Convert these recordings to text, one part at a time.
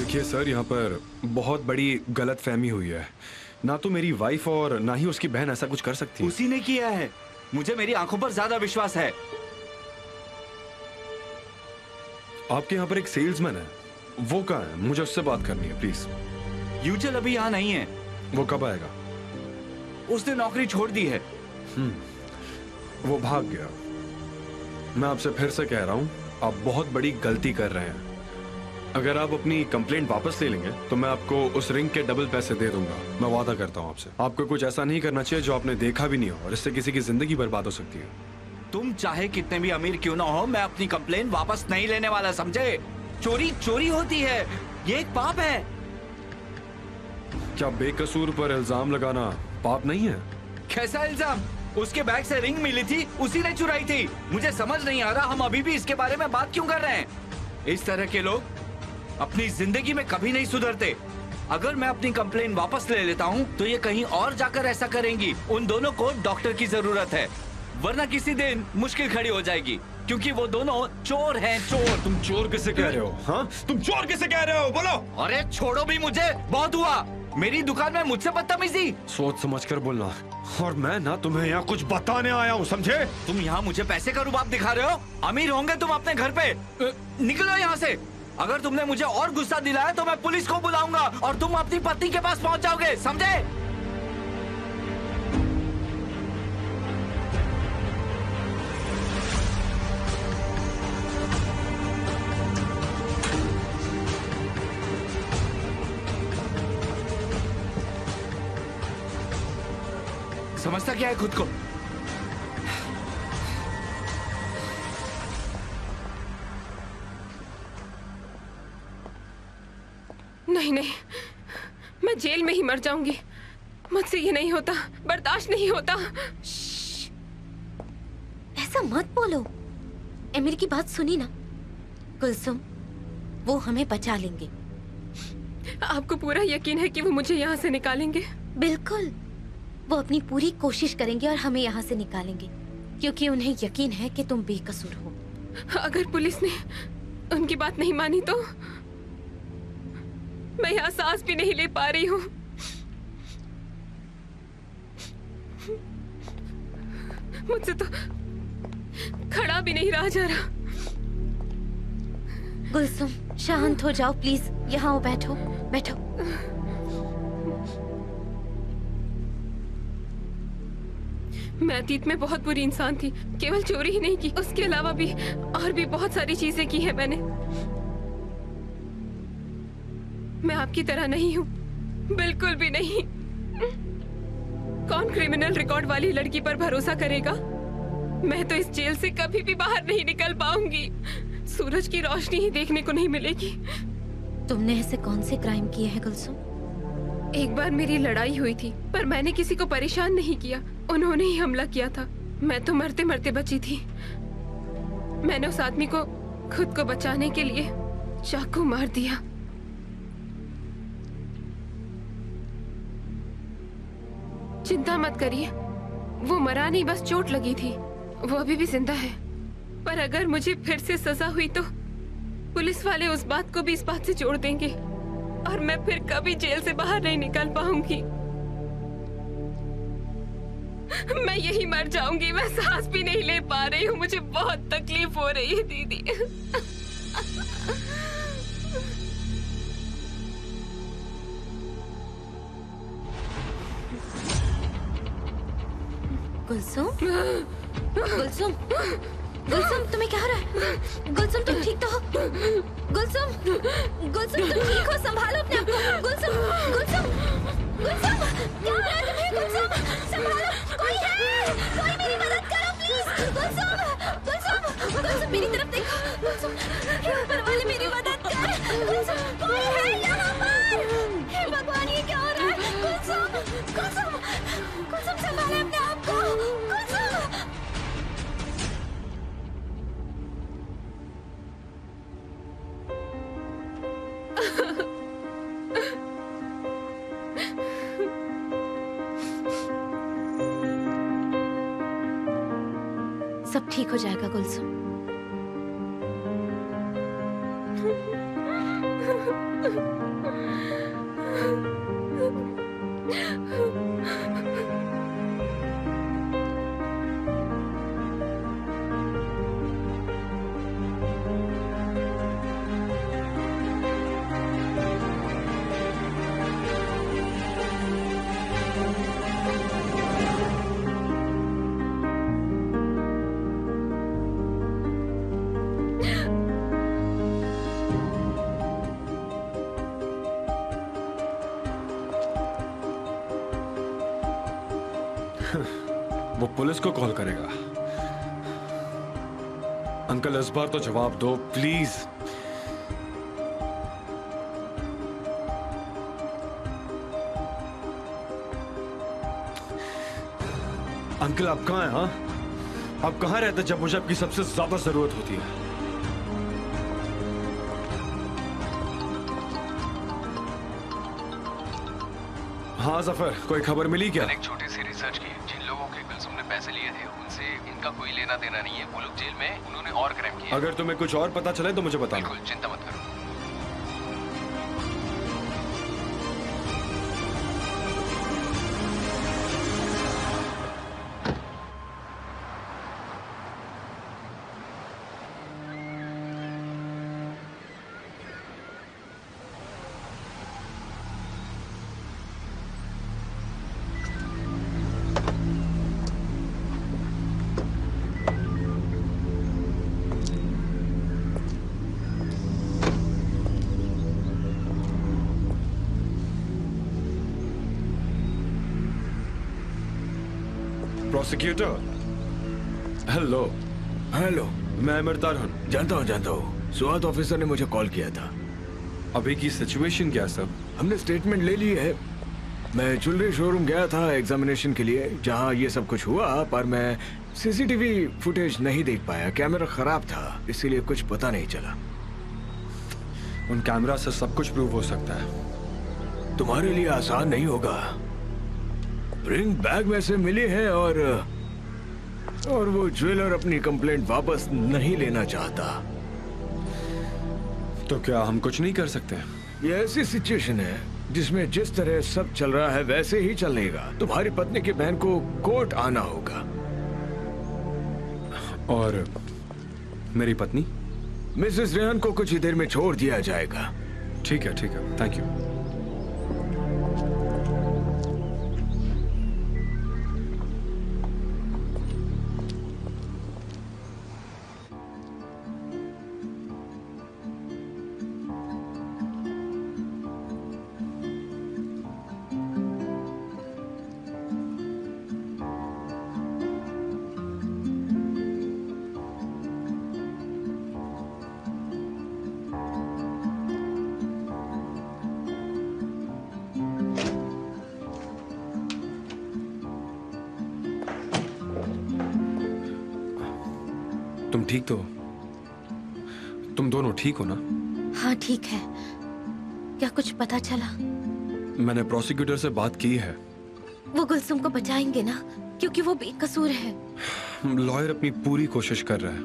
देखिए सर, यहाँ पर बहुत बड़ी गलतफहमी हुई है। ना तो मेरी वाइफ और ना ही उसकी बहन ऐसा कुछ कर सकती है। उसी ने किया है। मुझे मेरी आंखों पर ज्यादा विश्वास है। आपके यहाँ पर एक सेल्समैन है, वो कहाँ है? मुझे उससे बात करनी है प्लीज। यूजल अभी यहाँ नहीं है। वो कब आएगा? उसने नौकरी छोड़ दी है। वो भाग गया। मैं आपसे फिर से कह रहा हूँ, आप बहुत बड़ी गलती कर रहे हैं। अगर आप अपनी कंप्लेंट वापस ले लेंगे तो मैं आपको उस रिंग के डबल पैसे दे दूंगा। मैं वादा करता हूँ आपसे। आपको कुछ ऐसा नहीं करना चाहिए जो आपने देखा भी नहीं हो, और इससे किसी की जिंदगी बर्बाद हो सकती है। तुम चाहे कितने भी अमीर क्यों ना हो, मैं अपनी कंप्लेंट वापस नहीं लेने वाला, समझे? चोरी चोरी होती है, ये एक पाप है। क्या बेकसूर पर इल्जाम लगाना पाप नहीं है? कैसा इल्जाम? उसके बैग से रिंग मिली थी, उसी ने चुराई थी। मुझे समझ नहीं आ रहा हम अभी भी इसके बारे में बात क्यों कर रहे हैं। इस तरह के लोग अपनी जिंदगी में कभी नहीं सुधरते। अगर मैं अपनी कंप्लेन वापस ले लेता हूँ तो ये कहीं और जाकर ऐसा करेंगी। उन दोनों को डॉक्टर की जरूरत है, वरना किसी दिन मुश्किल खड़ी हो जाएगी, क्योंकि वो दोनों चोर हैं। चोर। तुम चोर किसे कह रहे हो? हाँ, तुम चोर किसे कह रहे हो? बोलो। अरे छोड़ो भी मुझे, बहुत हुआ। मेरी दुकान में मुझसे बदतमीजी। सोच समझ कर बोलना। और मैं ना तुम्हें यहाँ कुछ बताने आया हूँ, समझे? तुम यहाँ मुझे पैसे का रुबाब दिखा रहे हो? अमीर होंगे तुम अपने घर पे। निकलो यहाँ से। अगर तुमने मुझे और गुस्सा दिलाया तो मैं पुलिस को बुलाऊंगा और तुम अपनी पत्नी के पास पहुंच जाओगे, समझे? समझता क्या है खुद को? नहीं नहीं, मैं जेल में ही मर जाऊंगी। मुझसे ये नहीं होता, बर्दाश्त नहीं होता। ऐसा मत बोलो। एमिर की बात सुनी ना कुलसुम, वो हमें बचा लेंगे। आपको पूरा यकीन है कि वो मुझे यहाँ से निकालेंगे? बिल्कुल, वो अपनी पूरी कोशिश करेंगे और हमें यहाँ से निकालेंगे, क्योंकि उन्हें यकीन है कि तुम बेकसूर हो। अगर पुलिस ने उनकी बात नहीं मानी तो मैं यहाँ सांस भी नहीं ले पा रही हूँ। मुझसे तो खड़ा भी नहीं रहा जा रहा। गुलसुम, शांत हो जाओ प्लीज। यहाँ आओ, बैठो बैठो। मैं अतीत में बहुत बुरी इंसान थी। केवल चोरी ही नहीं की, उसके अलावा भी और भी बहुत सारी चीजें की है मैंने। मैं आपकी तरह नहीं हूँ, बिल्कुल भी नहीं। कौन क्रिमिनल रिकॉर्ड वाली लड़की पर भरोसा करेगा? मैं तो इस जेल से कभी भी बाहर नहीं निकल पाऊंगी। सूरज की रोशनी ही देखने को नहीं मिलेगी। तुमने ऐसे कौन से क्राइम किए हैं गुलसुम? एक बार मेरी लड़ाई हुई थी, पर मैंने किसी को परेशान नहीं किया, उन्होंने ही हमला किया था। मैं तो मरते मरते बची थी। मैंने उस आदमी को खुद को बचाने के लिए चाकू मार दिया। चिंता मत करिए, वो मरा नहीं, बस चोट लगी थी। वो अभी भी जिंदा है। पर अगर मुझे फिर से सजा हुई तो पुलिस वाले उस बात को भी इस बात से जोड़ देंगे और मैं फिर कभी जेल से बाहर नहीं निकल पाऊंगी। मैं यही मर जाऊंगी। मैं सांस भी नहीं ले पा रही हूँ, मुझे बहुत तकलीफ हो रही है दीदी। गुलसुम, गुलसुम, गुलसुम, तुम्हें क्या हो रहा है? गुलसुम, तुम ठीक तो हो? गुलसुम, गुलसुम, तुम ठीक हो? संभालो अपने आप को। गुलसुम, गुलसुम, गुलसुम, क्या हो रहा है तुम्हें? गुलसुम, संभालो, कोई है? कोई मेरी मदद करो प्लीज। गुलसुम, गुलसुम, गुलसुम, मेरी तरफ देखो। गुलसुम, हे ऊपर वाले मेरी मदद कर। गुलसुम, कोई है यहाँ पर? हे भगवान, ये क्या हो रहा है? गुलसुम, गुलसुम, गुलसुम, संभालो अपने आप को। गुलसुम। सब ठीक हो जाएगा गुलसुम। वो पुलिस को कॉल करेगा। अंकल इस बार तो जवाब दो प्लीज। अंकल आप कहाँ हैं? हाँ, आप कहाँ रहते जब मुझे आपकी सबसे ज्यादा जरूरत होती है? हाँ जफर, कोई खबर मिली क्या? मैंने एक छोटी सी रिसर्च की। जिन लोगों के गुलसुम ने पैसे लिए थे उनसे इनका कोई लेना देना नहीं है। वो लोग जेल में, उन्होंने और क्राइम किए। अगर तुम्हें कुछ और पता चले तो मुझे बताना। बिल्कुल, चिंता मत करो। Prosecutor, hello. हेलो, मैं अमरतार हूँ। जानता हूँ। स्वात ऑफिसर ने मुझे कॉल किया था। अभी की सिचुएशन क्या सर? हमने स्टेटमेंट ले ली है। मैं ज्वेलरी शोरूम गया था एग्जामिनेशन के लिए, जहाँ ये सब कुछ हुआ, पर मैं सीसीटीवी फुटेज नहीं देख पाया। कैमरा खराब था, इसीलिए कुछ पता नहीं चला। उन कैमरा से सब कुछ प्रूव हो सकता है। तुम्हारे लिए आसान नहीं होगा। रिंग बैग में से मिली है और वो ज्वेलर अपनी कंप्लेंट वापस नहीं लेना चाहता। तो क्या हम कुछ नहीं कर सकते? ये ऐसी सिचुएशन है जिसमें जिस तरह सब चल रहा है वैसे ही चलेगा। तुम्हारी पत्नी की बहन को कोर्ट आना होगा। और मेरी पत्नी? मिसेस रेहान को कुछ ही देर में छोड़ दिया जाएगा। ठीक है, थैंक यू। तुम ठीक तो? तुम दोनों ठीक हो ना? हाँ ठीक है। क्या कुछ पता चला? मैंने प्रोसिक्यूटर से बात की है। वो गुलसुम को बचाएंगे ना, क्योंकि वो बेकसूर है। लॉयर अपनी पूरी कोशिश कर रहा है।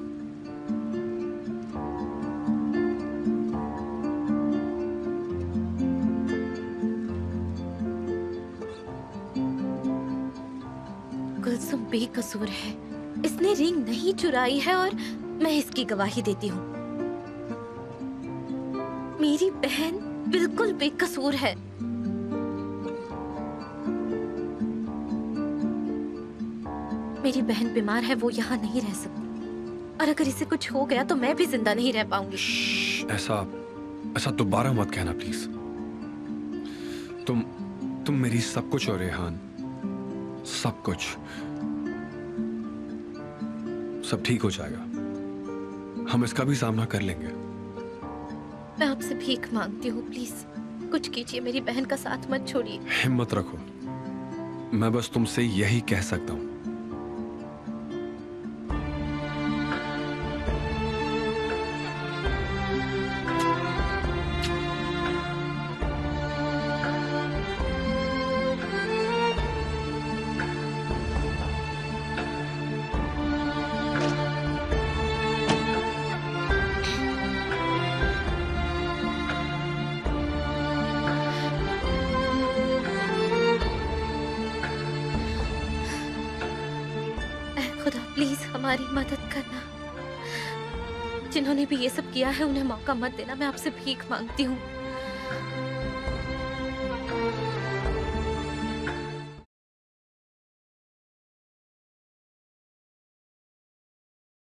गुलसुम बेकसूर है। इसने रिंग नहीं चुराई है और मैं इसकी गवाही देती हूँ। मेरी बहन बिल्कुल बेकसूर है। मेरी बहन बीमार है, वो यहाँ नहीं रह सकती। और अगर इसे कुछ हो गया तो मैं भी जिंदा नहीं रह पाऊंगी। ऐसा दोबारा मत कहना प्लीज। तुम मेरी सब कुछ हो रेहान, सब कुछ। सब ठीक हो जाएगा। हम इसका भी सामना कर लेंगे। मैं आपसे भीख मांगती हूँ, प्लीज कुछ कीजिए। मेरी बहन का साथ मत छोड़िए। हिम्मत रखो। मैं बस तुमसे यही कह सकता हूँ। खुदा प्लीज हमारी मदद करना। जिन्होंने भी ये सब किया है उन्हें मौका मत देना। मैं आपसे भीख मांगती हूँ।